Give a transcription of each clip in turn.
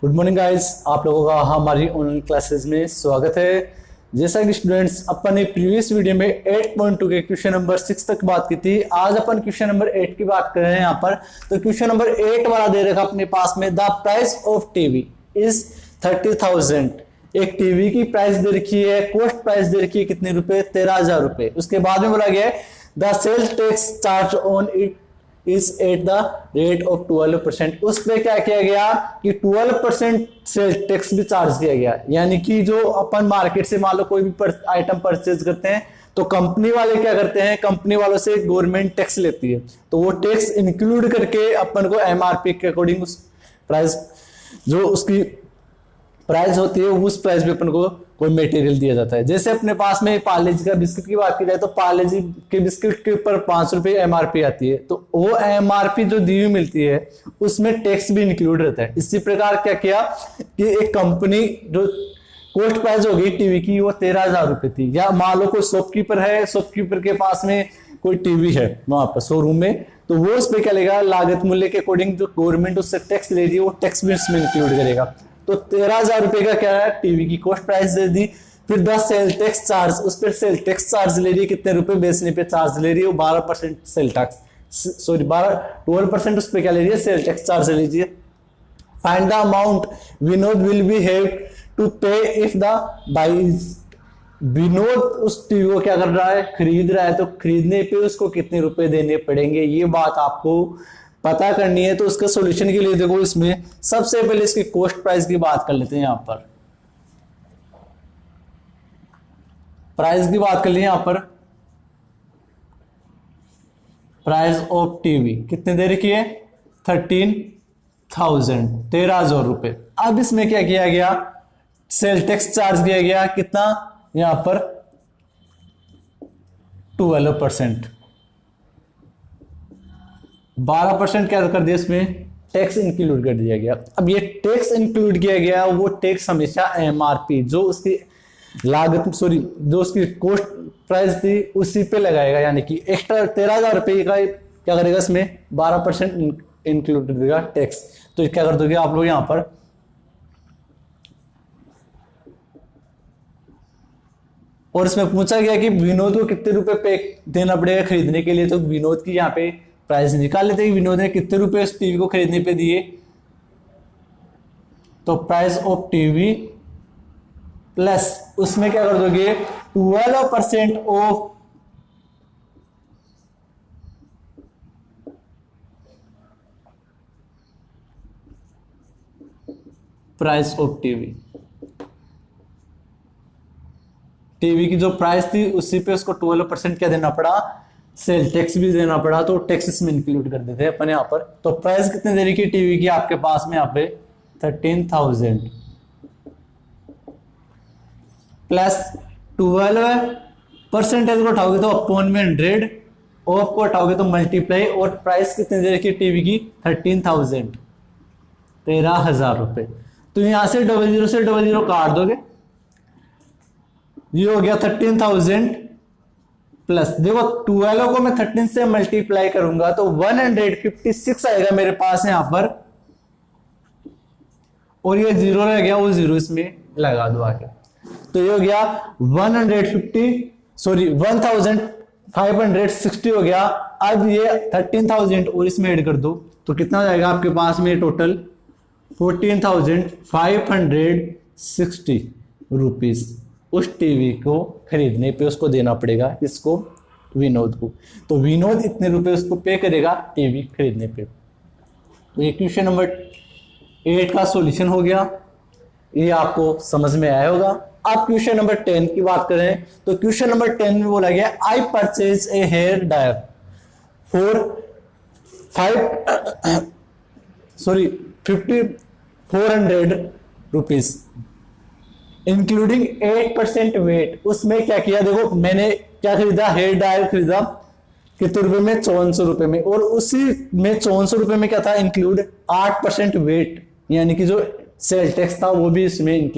Good morning guys, आप लोगों का हमारी ऑनलाइन क्लासेस में स्वागत है। जैसा कि स्टूडेंट्स अपन ने प्रीवियस वीडियो में 8.2 के क्वेश्चन नंबर 6 तक बात की थी। आज अपन क्वेश्चन नंबर 8 की बात कर रहे हैं यहाँ पर। तो क्वेश्चन नंबर 8 वाला दे रखा अपने पास में, the price of TV is 30,000। एक टीवी की प्राइस दे रखी है, कॉस्ट प्राइस दे रखी है कितने रुपए, 13,000 रुपए। उसके बाद में बोला गया है the sales tax charge on it is at the rate of 12%। उस पे क्या किया गया कि 12% सेल्स टैक्स भी चार्ज किया गया। यानी कि जो अपन मार्केट से मान लो कोई भी आइटम परचेज करते हैं तो कंपनी वाले क्या करते हैं, कंपनी वालों से गवर्नमेंट टैक्स लेती है, तो वो टैक्स इंक्लूड करके अपन को एमआरपी के अकॉर्डिंग उस प्राइस जो उसकी प्राइस होती है उस प्राइस पे अपन को कोई मटेरियल दिया जाता है। जैसे अपने पास में पार्ले जी का बिस्किट की बात की जाए तो पार्ले जी के बिस्किट के ऊपर 5 रुपए एमआरपी आती है, तो वो एमआरपी जो दी हुई मिलती है उसमें टैक्स भी इंक्लूड रहता है। इसी प्रकार क्या किया कि एक कंपनी जो कॉस्ट प्राइस होगी टीवी की वो 13,000 रुपए थी, या मान लो कोई शॉपकीपर है, शॉपकीपर के पास में कोई टीवी है वहां पर शोरूम में, तो वो उस पर क्या लेगा, लागत मूल्य के अकॉर्डिंग जो गवर्नमेंट उससे टैक्स ले रही है वो टैक्स भी इसमें इंक्लूड करेगा। तो 13,000 रुपए का क्या है, टीवी की कॉस्ट प्राइस दे दी। फिर 10 सेल टैक्स चार्ज, उस पर सेल टैक्स चार्ज ले रही है, कितने रुपए बेचने पे चार्ज ले रही है, वो 12% सेल टैक्स, सॉरी 12% उस पर क्या ले रही है, सेल टैक्स चार्ज ले लीजिए। Find the amount Vinod will be have to pay if the buys. Vinod उस टीवी को क्या कर रहा है, खरीद रहा है, तो खरीदने पे उसको कितने रुपए देने पड़ेंगे, ये बात आपको पता करनी है। तो उसका सॉल्यूशन के लिए देखो, इसमें सबसे पहले इसकी कॉस्ट प्राइस की बात कर लेते हैं। यहां पर प्राइस की बात कर ली, यहां पर प्राइस ऑफ टीवी कितने दे रखी है, 13,000 रुपए। अब इसमें क्या किया गया, सेल टैक्स चार्ज किया गया, कितना, यहां पर 12%, 12% क्या कर दिया, इसमें टैक्स इंक्लूड कर दिया गया। अब ये टैक्स इंक्लूड किया गया, वो टैक्स हमेशा एमआरपी जो उसकी लागत, सॉरी जो उसकी कॉस्ट प्राइस थी उसी पे लगाएगा। यानी कि एक्स्ट्रा 13,000 रुपए का क्या करेगा, इसमें 12% इंक्लूड कर देगा टैक्स। तो क्या कर दोगे आप लोग यहां पर, और इसमें पूछा गया कि विनोद को कितने रुपए पे देना पड़ेगा खरीदने के लिए, तो विनोद की यहाँ पे प्राइस निकाल लेते हैं। विनोद ने कितने रुपए इस टीवी को खरीदने पे दिए, तो प्राइस ऑफ टीवी प्लस उसमें क्या कर दोगे, 12% of price of TV. TV की जो प्राइस थी उसी पे उसको 12% क्या देना पड़ा, सेल टैक्स भी देना पड़ा, तो टैक्स इसमें इंक्लूड कर देते हैं अपन यहाँ पर। तो प्राइस कितने देने की टीवी की आपके पास में, यहाँ पे 13,000 प्लस 12% को उठाओगे तो अपॉन में 100, ऑफ को उठाओगे तो मल्टीप्लाई, और प्राइस कितने दे रखी टीवी की, 13,000, 13,000 रुपए। तो यहां से 00 काट दोगे, ये हो गया 13,000 प्लस, देखो 12 को मैं 13 से मल्टीप्लाई करूंगा तो 156 आएगा मेरे पास यहां पर, और ये 0 रह गया, वो 0 इसमें लगा दो आगे। तो ये हो गया 1560 हो गया। अब ये 13,000 और इसमें ऐड कर दो तो कितना हो जाएगा आपके पास में टोटल, 14,560 रुपीज उस टीवी को खरीदने पे उसको देना पड़ेगा, इसको, विनोद को। तो विनोद इतने रुपए उसको पे करेगा टीवी खरीदने पे। तो ये क्वेश्चन नंबर 8 का सॉल्यूशन हो गया, ये आपको समझ में आया होगा। अब क्वेश्चन नंबर 10 की बात करें तो क्वेश्चन नंबर 10 में बोला गया, I purchase a hair dryer for 5,400 rupees including 8% VAT. उसमें क्या किया, देखो मैंने क्या खरीदा, हेयर ड्रायर खरीदा कितने रुपए में, 5400 रुपए में, और उसी में 5400 रुपए में क्या था इंक्लूड, 8% वेट, यानी कि जो सेल टैक्स था वो भी इसमें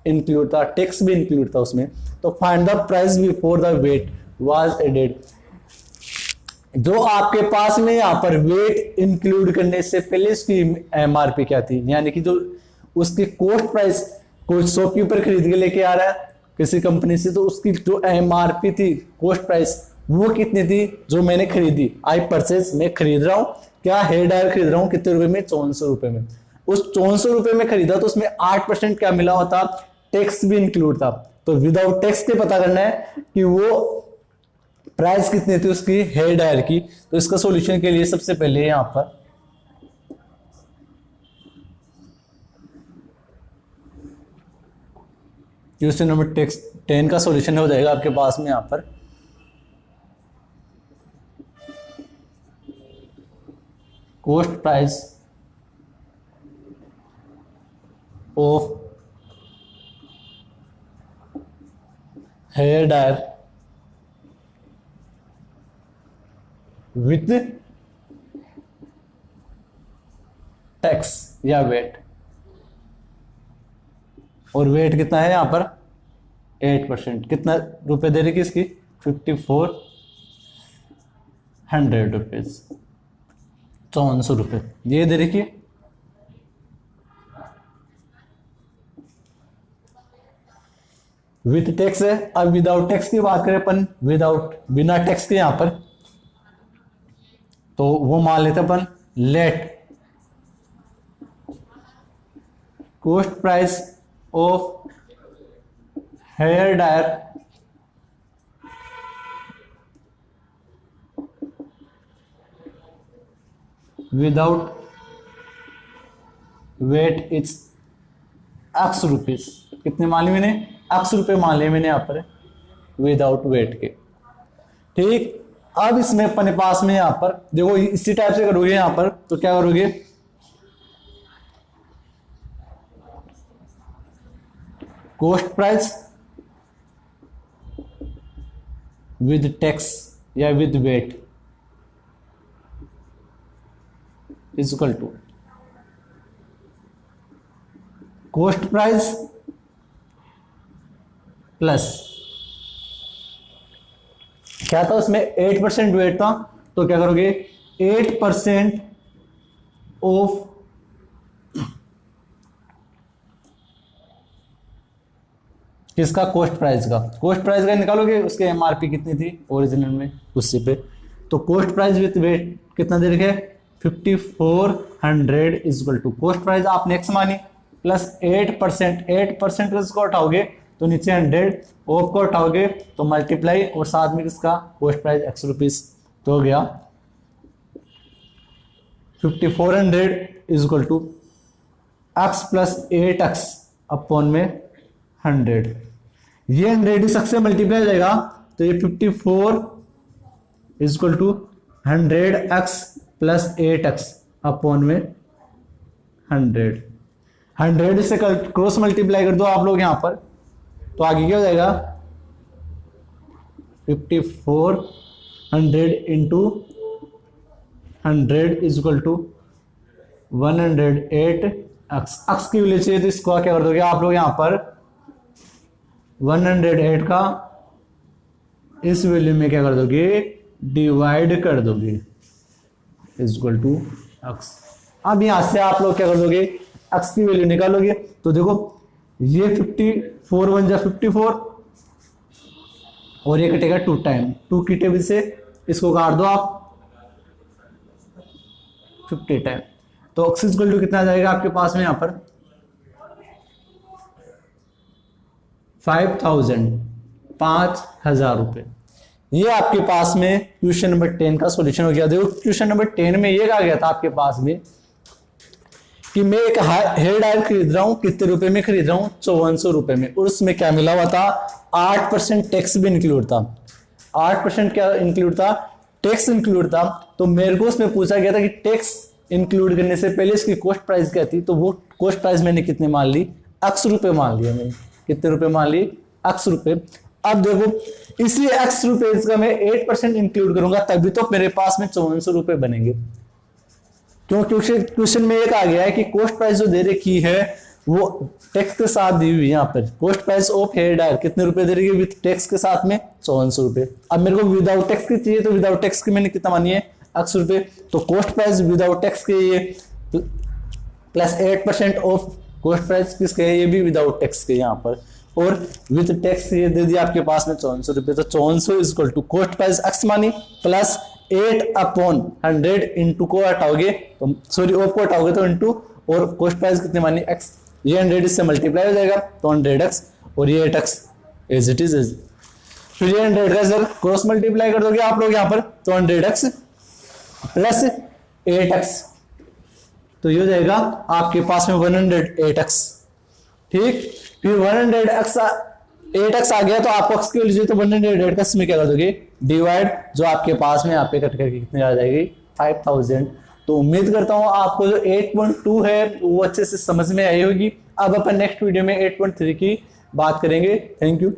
इंक्लूड था, टैक्स भी इंक्लूड था उसमें। तो find the price before the VAT was added. जो आपके पास में यहाँ पर वेट इंक्लूड करने से पहले इसकी एमआरपी क्या थी, यानी कि जो उसकी कॉस्ट प्राइस कोई शॉपकीपर खरीद के लेके आ रहा है किसी कंपनी से, तो उसकी जो MRP थी, कॉस्ट प्राइस, वो कितनी थी जो मैंने खरीदी, आई परचेज, मैं खरीद रहा हूं क्या, हेयर ड्रायर खरीद रहा हूं, कितने रुपए में, 5400 रुपए में। उस 5400 रुपए में खरीदा तो उसमें 8% क्या मिला होता, टैक्स भी इंक्लूड था। तो विदाउट टैक्स के पता करना है कि वो प्राइस कितनी थी उसकी हेयर ड्रायर की। तो इसका सॉल्यूशन के लिए सबसे पहले यहां पर क्वेश्चन नंबर 10 का सॉल्यूशन हो जाएगा आपके पास में यहां पर cost price of hair dryer with tax या वेट, और वेट कितना है यहां पर 8%, कितना रुपए दे रही है इसकी 5400 रुपीज, 5400 रुपए ये दे रही है। विथ टैक्स है। अब विदाउट टैक्स की बात करें अपन, बिना टैक्स के यहां पर, तो वो मान लेते अपन let cost price of hair dryer without VAT it's X rupees, कितने मान ली मैंने, एक्स रुपए मान लिए मैंने यहां पर विदाउट वेट के। ठीक, अब इसमें अपने पास में यहां पर देखो इसी टाइप से करोगे यहां पर, तो क्या करोगे, कॉस्ट प्राइस विद टैक्स या with VAT is equal to cost price plus क्या था उसमें 8% वेट था, तो क्या करोगे 8% ऑफ किसका, कॉस्ट प्राइस का। कॉस्ट प्राइस का निकालोगे, उसके MRP कितनी थी ओरिजिनल में उसी पे, तो कॉस्ट प्राइस विथ वेट कितना दे रखे 5400 is equal to cost price आपने x मानी प्लस 8% इसको उठाओगे तो नीचे 100, ऑफ को उठाओगे तो मल्टीप्लाई, और साथ में किसका कॉस्ट प्राइस x रुपीज, तो हो गया 5400 is equal to x plus 8x upon में 100, ये 100 इस x से मल्टीप्लाई हो जाएगा, तो ये 54 is equal to 100x plus 8x upon में 100 से क्रॉस मल्टीप्लाई कर दो आप लोग यहां पर, तो आगे क्या हो जाएगा 5400 into 100 is equal to 108x, x की वैल्यू चाहिए तो इसको क्या कर दोगे आप लोग यहां पर 108 का इस वैल्यू में क्या कर दोगे, डिवाइड कर दोगे इज इक्वल टू x। अब यहां से आप लोग क्या कर दोगे, x की वैल्यू निकालोगे, तो देखो ये 54 बन जा 54 और ये कटेगा 2 टाइम, 2 की टेबल से इसको काट दो आप 50 टाइम, तो x इक्वल टू कितना आ जाएगा आपके पास में यहां पर 5000 रुपए। ये आपके पास में क्वेश्चन नंबर 10 का सॉल्यूशन हो गया। देखो क्वेश्चन नंबर 10 में ये कहा गया था आपके पास में कि मैं एक हेयर ड्रायर खरीद रहा हूं, कितने रुपए में खरीद रहा हूं 5400 रुपए में, और उसमें क्या मिला हुआ था 8% टैक्स भी इंक्लूड था, 8% क्या इंक्लूड था, टैक्स इंक्लूड था। तो मेरे को उसमें पूछा गया था कि टैक्स इंक्लूड करने से पहले इसकी कॉस्ट प्राइस क्या थी, तो वो कॉस्ट प्राइस मैंने कितने मान ली, x रुपए मान लिया मैंने, कितने रुपए मान ली x रुपए। अब देखो इसी x रुपए का मैं 8% इंक्लूड करूंगा तभी तो मेरे पास में 5400 रुपए बनेंगे, क्योंकि क्वेश्चन में एक आ गया है कि कॉस्ट प्राइस जो दे रखी है वो टैक्स के साथ दी हुई है। यहाँ पर cost price of hair dryer कितने रुपए दे रही है विद टैक्स के साथ में 5400 रुपए। अब मेरे को विदाउट टैक्स की चाहिए, तो विदाउट टैक्स की मैंने कितना मानी है x रुपए, तो कॉस्ट प्राइस विदाउट टैक्स के ये प्लस 8% ऑफ कॉस्ट प्राइस किसके है, ये भी विदाउट टैक्स के यहाँ पर, और विद टैक्स ये दे दिया आपके पास में 5400 रुपये। तो 5400 is equal to cost price X मानी प्लस 8/100 इंटू को हटाओगे तो सॉरी ऑफ को हटाओगे तो इंटू, और कॉस्ट प्राइस कितने मानी एक्स, ये 100 इससे मल्टीप्लाई हो जाएगा तो 100x और ये 8x एज इट इज। फिर ये 100 का सर क्रॉस मल्टीप्लाई कर दोगे आप लोग यहाँ पर तो 100x प्लस 8x, तो ये हो जाएगा आपके पास में 108x। ठीक, फिर 8x आ गया तो आपको x की वैल्यू तो 108x में क्या कर दोगे डिवाइड, जो आपके पास में यहाँ पे कट करके कितने आ जाएगी 5000। तो उम्मीद करता हूँ आपको जो 8.2 है वो अच्छे से समझ में आई होगी। अब अपन नेक्स्ट वीडियो में 8.3 की बात करेंगे। Thank you.